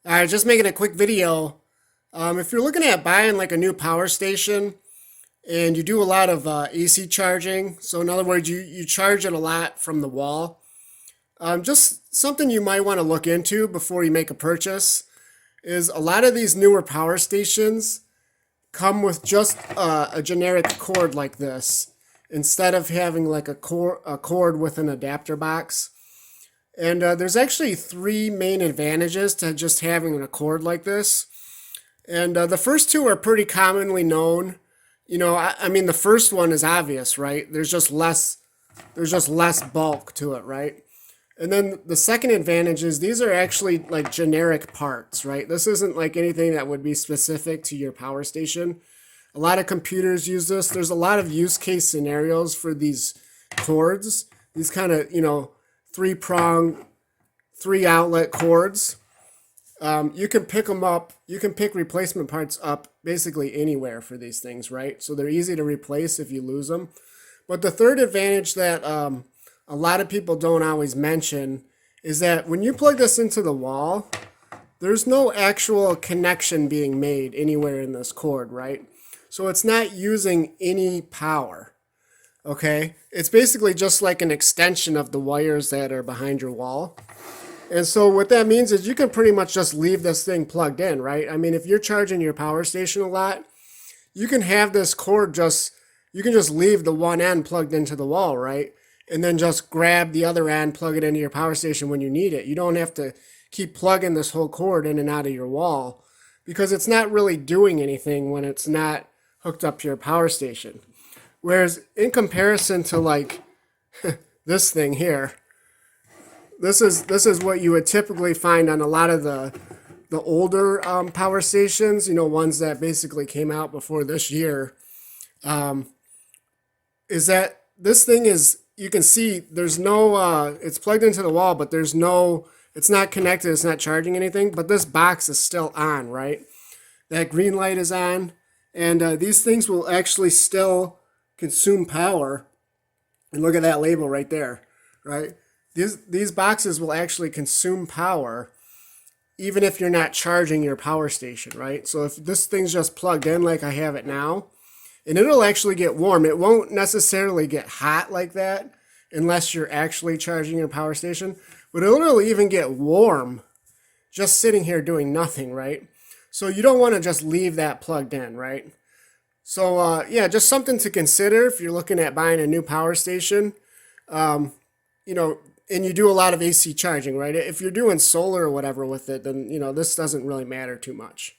All right, just making a quick video. If you're looking at buying like a new power station and you do a lot of AC charging, so in other words, you charge it a lot from the wall, just something you might want to look into before you make a purchase is a lot of these newer power stations come with just a generic cord like this instead of having like a cord with an adapter box. And there's actually three main advantages to just having a cord like this. And the first two are pretty commonly known. I mean, the first one is obvious, right? There's just less bulk to it, right? And then the second advantage is these are actually like generic parts, right? This isn't like anything that would be specific to your power station. A lot of computers use this. There's a lot of use case scenarios for these cords, these kind of, three prong, three outlet cords. You can pick them up. You can pick replacement parts up basically anywhere for these things, right? So they're easy to replace if you lose them. But the third advantage that a lot of people don't always mention is that when you plug this into the wall, there's no actual connection being made anywhere in this cord, right? So it's not using any power. Okay, it's basically just like an extension of the wires that are behind your wall. And so what that means is you can pretty much just leave this thing plugged in, right? I mean, if you're charging your power station a lot, you can have this cord you can just leave the one end plugged into the wall, right? And then just grab the other end, plug it into your power station when you need it. You don't have to keep plugging this whole cord in and out of your wall because it's not really doing anything when it's not hooked up to your power station. Whereas in comparison to like this thing here, this is what you would typically find on a lot of the older power stations, ones that basically came out before this year, is that this thing is, you can see there's no, it's plugged into the wall, but it's not connected, it's not charging anything, but this box is still on, right? That green light is on, and these things will actually still consume power. And look at that label right there, right? These boxes will actually consume power even if you're not charging your power station, right? So if this thing's just plugged in like I have it now, and it'll actually get warm. It won't necessarily get hot like that unless you're actually charging your power station, but it'll even get warm just sitting here doing nothing, right? So you don't want to just leave that plugged in, right? So yeah, just something to consider if you're looking at buying a new power station. And you do a lot of AC charging, right? If you're doing solar or whatever with it, then this doesn't really matter too much.